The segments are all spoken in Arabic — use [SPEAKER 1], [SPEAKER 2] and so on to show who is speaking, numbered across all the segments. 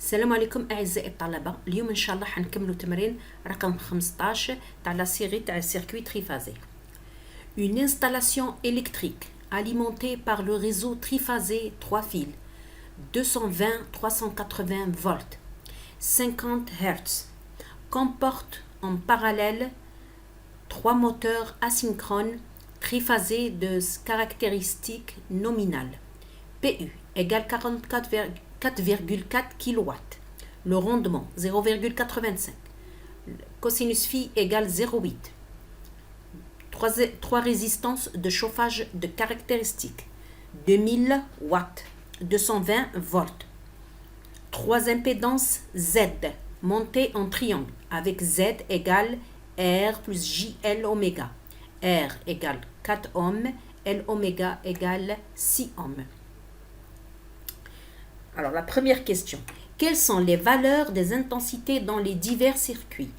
[SPEAKER 1] السلام عليكم اعزائي الطلبه. اليوم ان شاء الله حنكملوا تمرين رقم 15 تاع لا سيري تاع السيركوي triphasé. Une installation électrique alimentée par le réseau triphasé 3 fils 220-380 volts 50 Hz comporte en parallèle 3 moteurs asynchrones triphasés de caractéristiques nominales. PU égale 4,4 kW. Le rendement 0,85. Cosinus phi égale 0,8. 3 résistances de chauffage de caractéristiques 2000 watts, 220 volts. 3 impédances Z montées en triangle avec Z égale R plus JL oméga. R égale 4 ohms, L oméga égale 6 ohms. Alors, la première question. Quelles sont les valeurs des intensités dans les divers circuits?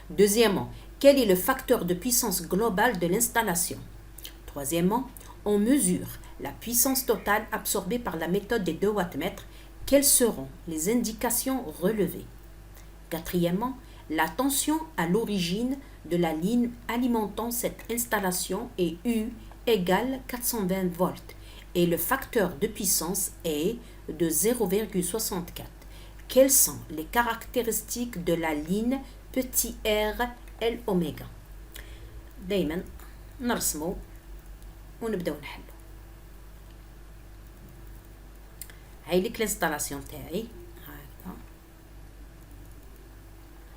[SPEAKER 1] Deuxièmement, quel est le facteur de puissance globale de l'installation? Troisièmement, on mesure la puissance totale absorbée par la méthode des 2 wattmètres. Quelles seront les indications relevées? Quatrièmement, la tension à l'origine de la ligne alimentant cette installation est U égale 420 volts et le facteur de puissance est de 0,64. Quelles sont les caractéristiques de la ligne petit r L oméga؟ دايما نرسمو ونبداو نحلو. هاي ليك الانستالاسيون تاعي هكذا.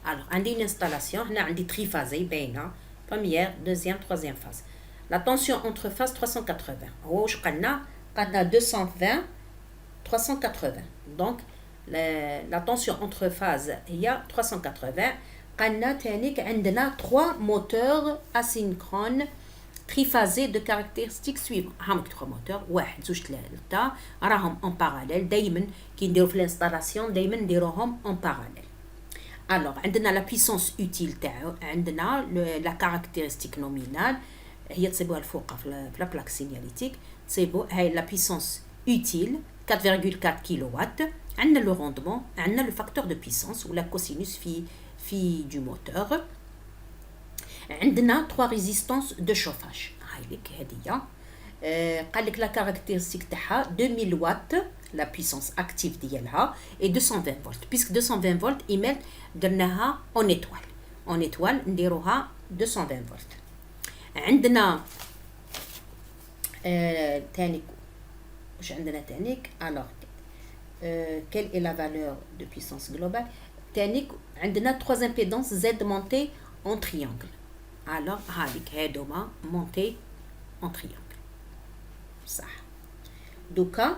[SPEAKER 1] alors عندي الانستالاسيون هنا عندي تريفازي باينه première deuxième troisième phase. La tension entre phases 380 هو واش قلنا 220 380. Donc la tension entre phases هي 380. قلنا تانيك عندنا 3 moteurs asynchrones triphasés de caractéristiques suivantes. هاهم 3 moteurs 1 2 3 راهم en parallèle. دايما كي نديرو في الانستالاسيون دايما نديروهم en parallèle. alors عندنا la puissance utile تاعو عندنا la caractéristique nominale هي تصيبوها الفوق في la plaque signalétique. تصيبو هاي la puissance utile 4,4 kW. عندنا le rendement عندنا le facteur de puissance ou la cosinus phi du moteur. عندنا 3 résistances de chauffage. هاي لك هدية. قال لك la caractéristique تاعها 2000 watts la puissance active ديالها et 220 volts puisque 220 volts إيميل درناها en étoile نديروها 220 volts. عندنا تاني واش عندنا تانيك alors quelle est la valeur de puissance globale تانيك عندنا 3 impédances Z montées en triangle. alors هذيك هادوما montées en triangle صح. دوكا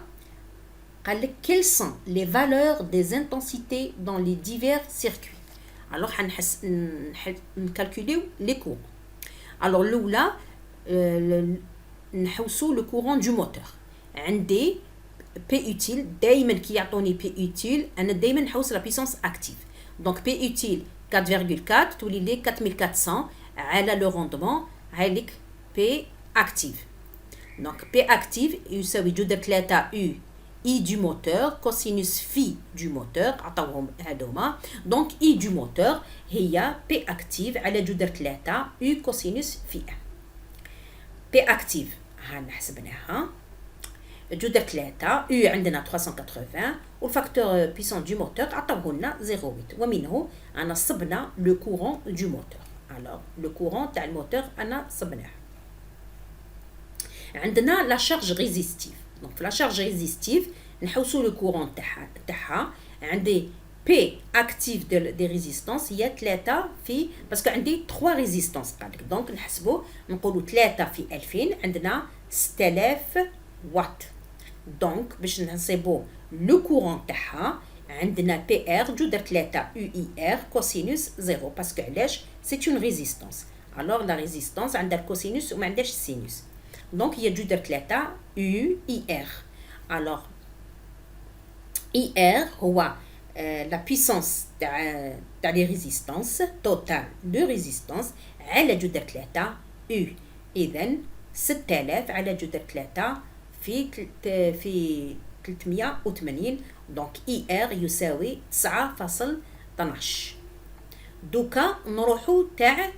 [SPEAKER 1] قال لك quelles sont les valeurs des intensités dans les divers circuits. alors نكالكوليو les courants. alors الاولى نحوسو le courant du moteur. عندي P utile دايما كي يعطوني P utile انا دايما نحوس la puissance active. donc P utile 4,4 تولي لي 4400 على le rendement هايلك P active. donc P active يساوي جذر 3 U I du moteur cosinus phi du moteur عطاوهم هادوما. donc I du moteur هي P active على جذر 3 U cosinus phi. P active ها نحسبناها جذر 3 U عندنا 380 والفاكتور بيسون du moteur عطاوهولنا 0,8 ومنه أنا صبنا le courant du moteur. alors le courant تاع الموتور أنا صبناه. عندنا la charge résistive. donc la charge résistive نحوسو le courant تاعها عندي P active des résistances هي 3 في باسكو عندي 3 ريزيستانس قالك. دونك نحسبو نقولو 3 في 2000 عندنا 6000 واط. دونك باش نحسبو لو كورون تاعها عندنا بي ار جذر 3 يو اي ار كوسينوس 0 باسكو علاش سي اون ريزيستانس. الوغ لا ريزيستانس عندها الكوسينوس وما عندهاش السينوس. دونك هي جذر 3 يو اي ار. الوغ اي ار هو la puissance تاع les résistances total de résistance على جذر 3 U. إذن 6000 على جذر 3 في 380 دونك اي ار يساوي 9.12. دوكا نروحو تاع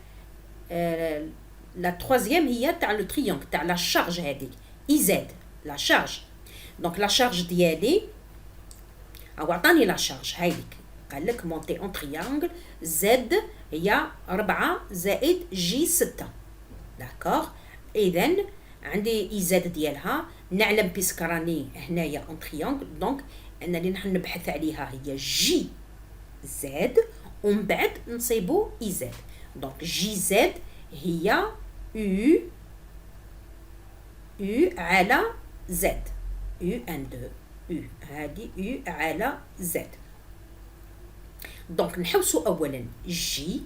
[SPEAKER 1] لا تروازيام هي تاع لو تريونغل تاع لا شارج هذيك اي زد لا شارج. دونك لا شارج ديالي او عطاني لا شارج هايليك قال لك مونتي اون تريانغل زد هي 4 زائد جي 6. داكوغ. اذا عندي اي زد ديالها نعلم بيسك راني هنايا اون تريانغل، دونك انا اللي نحن نبحث عليها هي جي زد ومن بعد نصيبو اي زد. دونك جي زد هي او على زد او ان دو او هادي او على زد. دونك نحوسو اولا جي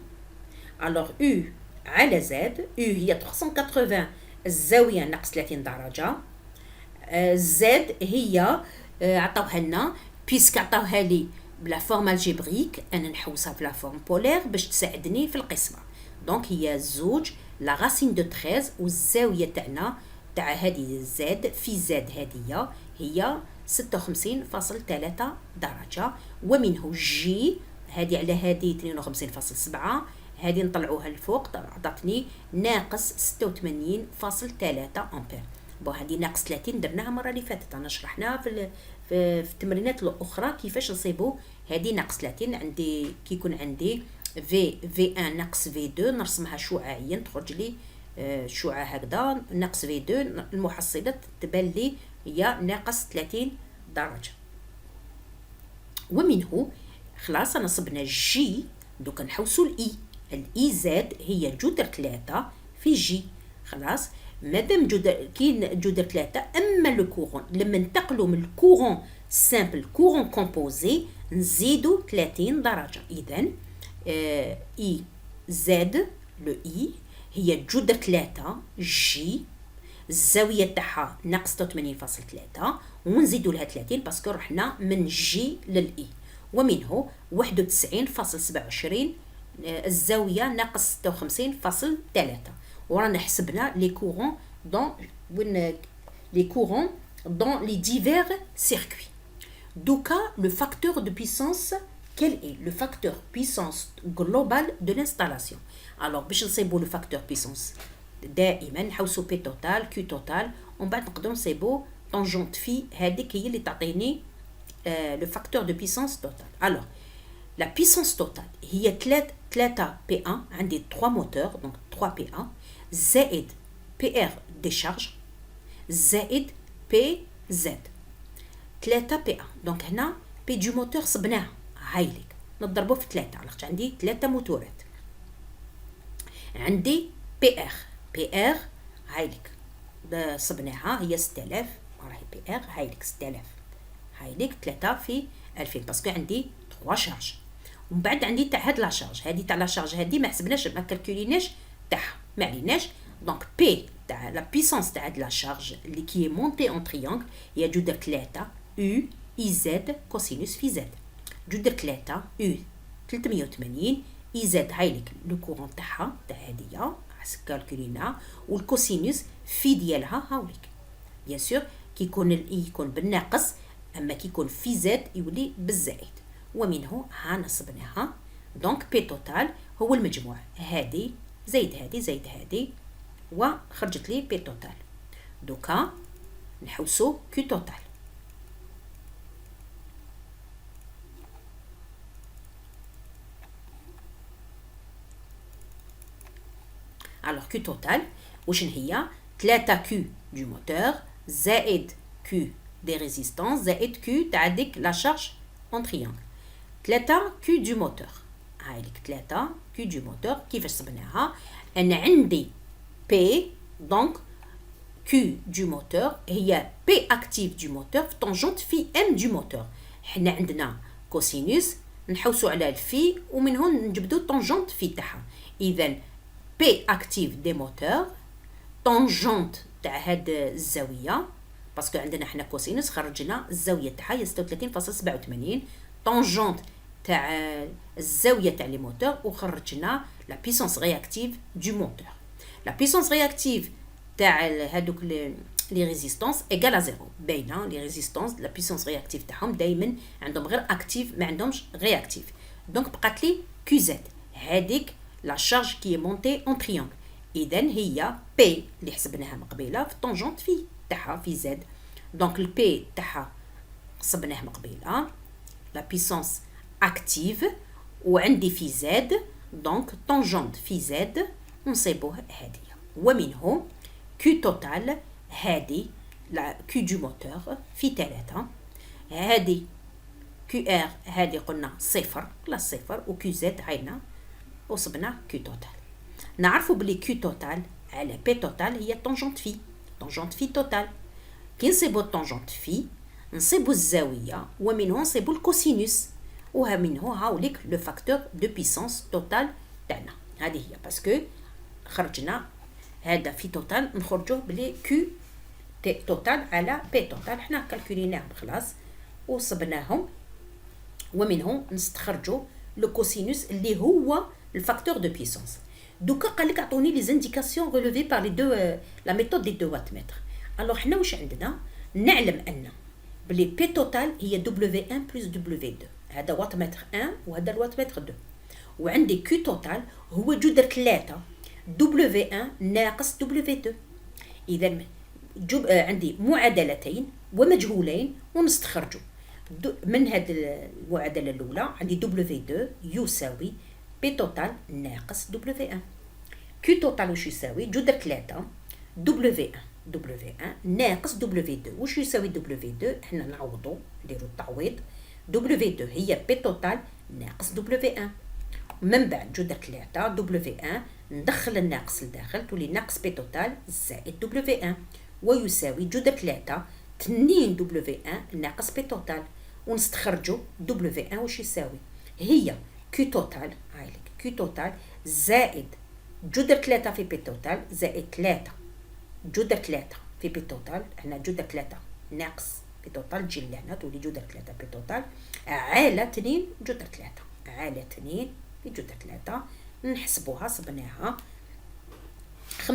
[SPEAKER 1] الوغ او على زد. او هي 380 الزاويه ناقص 30 درجه. زد هي عطاوها لنا بيسك عطاوها لي بلا فورم الجبريك، انا نحوسها بلا فورم بولير باش تساعدني في القسمه. دونك هي زوج لا راسين دو 13 والزاويه تاعنا تاع هذه زد في زد هذه هي 56.3 درجه، ومنه جي هذه على هذه 52.7 هذه نطلعوها الفوق عطاتني ناقص 86.3 امبير. بو هذه ناقص 30 درناها المره اللي فاتت، انا شرحناها في التمرينات الاخرى كيفاش نصيبوا هذه ناقص 30. عندي كي يكون عندي في 1 ناقص في 2 نرسمها شعاعيا تخرج لي شعاع هكذا ناقص في 2 المحصله تبان لي هي ناقص 30 درجه. ومنه خلاص انا صبنا جي. دوك نحوسوا الاي زد هي جذر 3 في جي. خلاص مادام كاين جذر 3 اما لو كورون لما ننتقلوا من الكورون سامبل كورون كومبوزي نزيدوا 30 درجه. اذا اي زد لو اي هي جذر 3 جي الزاويه تاعها ناقص 86.3 ونزيدوا لها 30 باسكو رحنا من جي للاي. ومنه 91.27 الزاويه ناقص 56.3. ورانا حسبنا لي كورون دون لي ديفير سيركوي. دوكا لو فاكتور دو بيسانس quel est le facteur puissance global de l'installation. alors باش نصيبوا لو فاكتور بيسانس دائما نحوسوا بي توتال كيو توتال ومن بعد نقدروا نصيبوا طونجونت في هذيك هي اللي تعطيني لو فاكتور دو بيسانس توتال. alors la puissance totale هي 3 P1 عندي 3 موتور دونك 3 P1 زائد PR décharge زائد PZ 3 P1. دونك هنا P du moteur صبناها هايليك نضربه في 3 على خاطر عندي 3 موتورات. عندي PR هايليك صبناها هي 6000 راهي PR هايليك 6000 هايليك 3 في 2000 باسكو عندي 3 شارج. ومن بعد عندي تاع هاد لا شارج هادي تاع لا شارج هادي ما حسبناش ما كالكوليناش تاعها ما عليناش. دونك بي تاع لا بيسانس تاع هاد لا شارج اللي كي مونتي اون تريونغل هي جذر 3 او اي زد كوسينوس في زد. جذر 3 او 380 اي زد هايليك لو كورون تاعها تاع هاديه كالكولينا والكوسينوس في ديالها هاوليك. بيان سور كي يكون الاي يكون بالناقص اما كي يكون في زد يولي بالزائد. ومنه ها نصبناها دونك بي توتال هو المجموع هادي زائد هادي زائد هادي وخرجت لي بي توتال. دوكا نحوسو كيو توتال. alors Q total واش هي 3 Q du moteur زائد Q des résistances زائد Q تاع ديك لا شارج en triangle. 3 Q du moteur هايليك 3 Q du moteur كيفاش صبناها انا عندي P donc Q du moteur هي P active du moteur في طونجونت في M du moteur. حنا عندنا كوسينوس نحوسوا على الفي ومن هون نجبدوا طونجونت في تاعها. اذا P active des moteurs طونجونت تاع هاد الزاويه باسكو عندنا حنا كوسينوس خرجنا الزاويه تاعها هي 36.87 طونجونت تاع الزاويه تاع لي موتور وخرجنا لا بيسانس رياكتيف دو موتور. لا بيسانس رياكتيف تاع هادوك لي ريزيستانس ايغال ا زيرو. باينه لي ريزيستانس لا بيسونس رياكتيف تاعهم دائما عندهم غير اكتيف ما عندهمش رياكتيف. دونك بقات لي كيو زد هذيك لا شارج كي مونتي اون تريونغل. اذا هي بي اللي حسبناها من قبيله في طونجونت في تاعها في زد. دونك البي تاعها حسبناه من قبيله لا بيسونس اكتيف وعندي في زد. دونك طونجونت في زد نصيبوه هذه. ومنه كيو توتال هذه لا كيو دو موتور في 3. هذه كيو ار هذه قلنا صفر بلاس صفر وكيو زد عينا وصبنا كيو توتال. نعرفوا بلي كيو توتال على بي توتال هي طونجونت في توتال. كي نصيبو طونجونت في نصيبو الزاويه ومنه نصيبو الكوسينوس وها منه هاوليك لو فاكتور دو بيسونس توتال تاعنا. هذه هي باسكو خرجنا هذا في توتال نخرجوه بلي كيو تي توتال على بي توتال. حنا كالكوليناهم خلاص وصبناهم ومنهم نستخرجوا لو كوسينوس اللي هو الفاكتور دو بيسونس. دوكا قال لك اعطوني لي زانديكاسيون ريليفي بار لي دو لا ميثود دي 2 وات متر. الوغ حنا واش عندنا نعلم ان بلي بي توتال هي دبليو 1 بلس دبليو 2. هذا وات متر 1 وهذا الوات متر 2. وعندي كيو توتال هو جذر 3 دبليو 1 ناقص دبليو 2. اذا عندي معادلتين ومجهولين ونستخرجوا من هذه المعادله الاولى. عندي دبليو 2 يساوي بي توتال ناقص دبليو 1. كيو توتال واش يساوي جذر 3 دبليو 1 ناقص دبليو 2. واش يساوي دبليو 2؟ حنا نعوضوا نديروا التعويض. دبليو 2 هي بي توتال ناقص دبليو 1. من بعد جذر 3 دبليو 1 ندخل الناقص لداخل تولي ناقص بي توتال زائد دبليو 1 ويساوي جذر 3 2 دبليو 1 ناقص بي توتال. ونستخرجوا دبليو 1 واش يساوي هي كيو توتال هايلك كيو توتال زائد جذر 3 في بي توتال زائد 3 جذر 3 في بي توتال. هنا جذر 3 ناقص بي توتال تجي لهنا تولي جذر 3 بي توتال على 2 جذر 3 على 2 في جذر 3. نحسبوها صبناها 45219.38.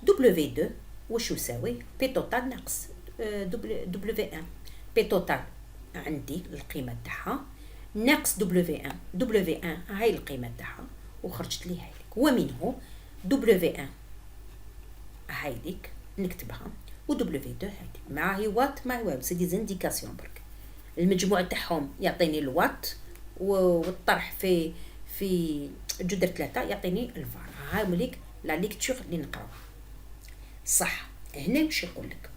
[SPEAKER 1] دبليو 2 واش يساوي بي توتال ناقص دبليو 1. بي توتال عندي القيمه تاعها ناقص دبليو 1 هاي القيمه تاعها وخرجت لي هايليك. ومنه دبليو 1 هايليك نكتبها ودبليو 2 هايليك مع هي وات مع واب سي دي زانديكاسيون برك. المجموع تاعهم يعطيني الوات والطرح في جذر 3 يعطيني الفار. هاوليك لا ليكتور اللي نقراوها صح. هنا واش يقول لك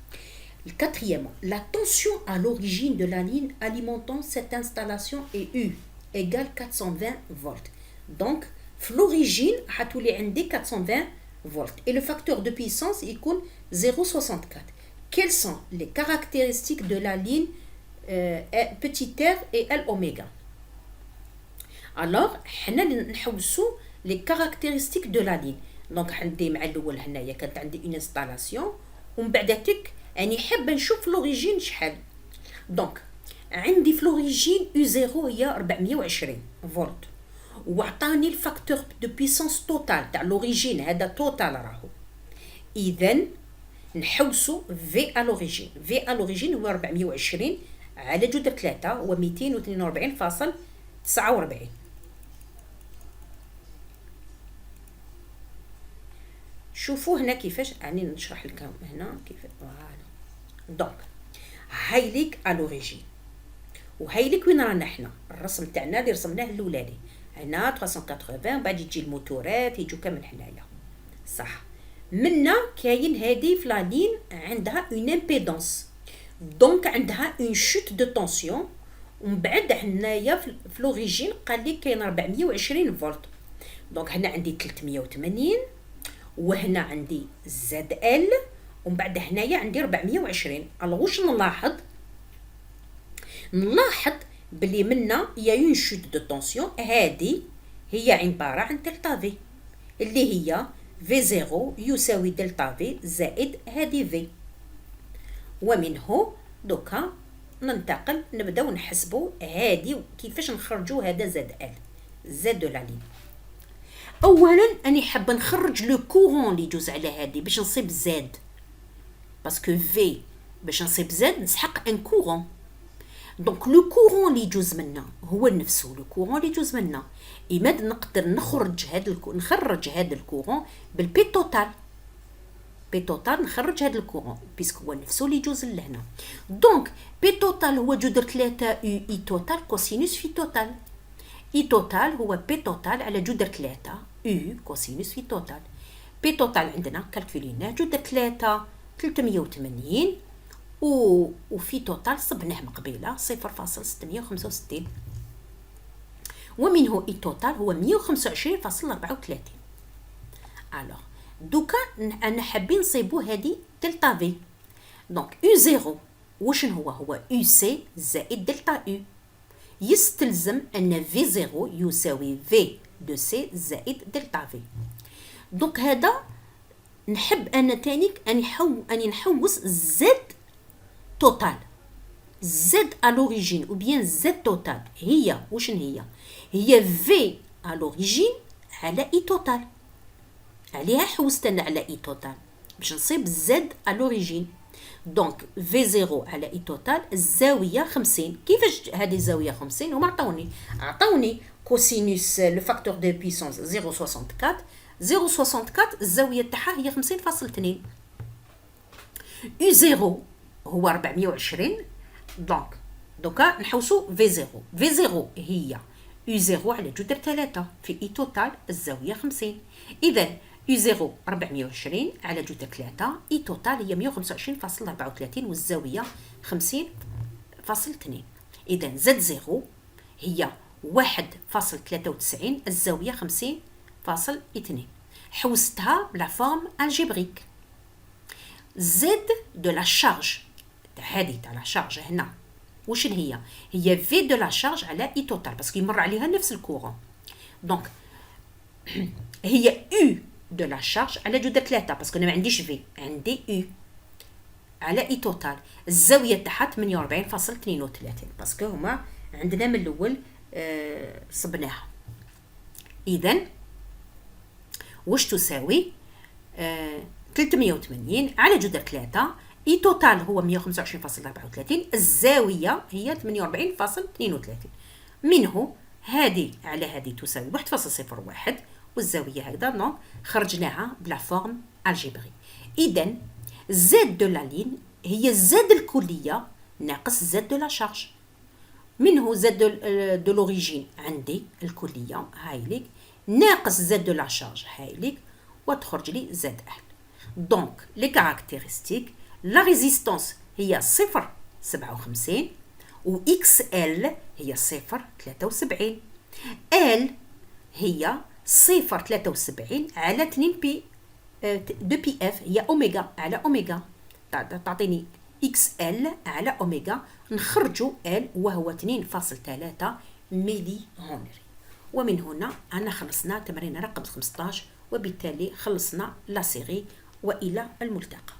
[SPEAKER 1] الكاتريام la tension à l'origine de la ligne alimentant cette installation est U égale 420 volts. Donc في l'origine حتولي عندي 420 volts et le facteur de puissance يكون 0,64. Quelles sont les caractéristiques de la ligne petit r et L oméga? Alors حنا نحوسو les caractéristiques de la ligne. دونك عندي مع الاول هنايا كانت عندي اون انستالاسيون ومن بعداتك راني حابه نشوف لوريجين شحال. دونك عندي في لوريجين يو 0 هي 420 فولت وعطاني الفاكتور دو بيسونس توتال تاع لوريجين هذا توتال راهو. اذا نحوسو في ا لوريجين. في ا لوريجين هو 420 على جذر 3 هو 242.49. شوفوا هنا كيفاش راني نشرح لكم هنا كيف فوالا. دونك هايليك ا لوريجين وهايليك وين رانا حنا الرسم تاعنا اللي رسمناه الاولاني هنا 380 بعد يجي الموتورات يجوا كامل حنايا صح. منا كاين هذه في لا لين عندها اون امبيدونس دونك عندها اون شوت دو طونسيون ومن بعد حنايا في لوريجين قال لي كاين 420 فولت. دونك هنا عندي 380 وهنا عندي زد ال ومن بعد هنايا عندي 420. الوغ واش نلاحظ بلي منا يا اون شوت دو طونسيون هذه هي عباره عن دلتا في اللي هي في 0 يساوي دلتا في زائد هذه في. ومنه دوكا ننتقل نبداو نحسبوا هذه كيفاش نخرجوا هذا زد ال زد دو لا لين. اولا اني حابه نخرج لو كورون اللي يجوز على هذه باش نصيب زاد، باسكو في باش نصيب زاد نسحق ان كورون. دونك لو كورون اللي يجوز منا هو نفسه لو كورون اللي يجوز منا، إماد نقدر نخرج هذا الكورون بالبي توتال. بي توتال نخرج هذا الكورون بيسك هو نفسه اللي يجوز لهنا. دونك بي توتال هو جذر 3 يو اي توتال كوسينوس في توتال. اي توتال هو بي توتال على جذر 3 يو كوسينوس في توتال. بي توتال عندنا كالكوليناه جذر 3 380 وفي توتال صبناه من قبيله 0.665، ومنه اي توتال هو 125.34. الوغ دوكا انا حابين نصيبو هذه دلتا في. دونك يو زيرو وشن هو يو سي زائد دلتا يو، يستلزم ان في زيرو يساوي في دو سي زائد دلتا في. دونك هذا نحب انا تانيك اني نحوس زد توتال، زد à l'origine ou bien زد توتال هي وشن هي في à l'origine على اي توتال. عليها حوست انا على اي توتال باش نصيب زد à l'origine. دونك في زيرو على اي توتال الزاويه 50. كيفاش هذه الزاويه 50؟ هما عطاوني كوسينوس لو فاكتور دو بيسونس 0.64 الزاويه تاعها هي 50.2. يو زيرو هو 420. دونك دوكا نحوسو في زيرو. في زيرو هي يو زيرو على جذر 3 في اي توتال الزاويه 50. اذا يو زيرو 420 على جذر 3 اي توتال هي 125.34 والزاويه 50.2. اذا زد زيرو هي 1.93 الزاويه 50.2. حوستها بلا فورم الجبريك. زد دو لا شارج هذه تاع لا شارج هنا وشن هي في دو لا شارج على اي توتال باسكو يمر عليها نفس الكورون. دونك هي يو دو لا شارج على جذر 3 باسكو انا ما عنديش في، عندي يو على اي توتال الزاويه تاعها 48.32 باسكو هما عندنا من الاول صبناها. اذا واش تساوي 380 على جذر 3 اي توتال هو 125.34 الزاويه هي 48.32. منه هذه على هذه تساوي 1.01 والزاويه هكذا. دونك خرجناها بلا فورم الجبري. اذا زد دو لا لين هي زد الكليه ناقص زد دو لا شارج. منه زد دو لوريجين عندي الكليه هايليك ناقص زد دو لا شارج هايليك وتخرج لي زد ال. دونك لي كاركتيرستيك لا ريزيستانس هي 0.57 و اكس ال هي 0.73. ال هي 0.73 على 2 بي دو بي اف هي اوميغا على اوميغا تعطيني اكس ال على اوميغا نخرجوا ال وهو 2.3 ميلي هنري. ومن هنا أنا خلصنا تمرين رقم 15 وبالتالي خلصنا لا سيري. وإلى الملتقى.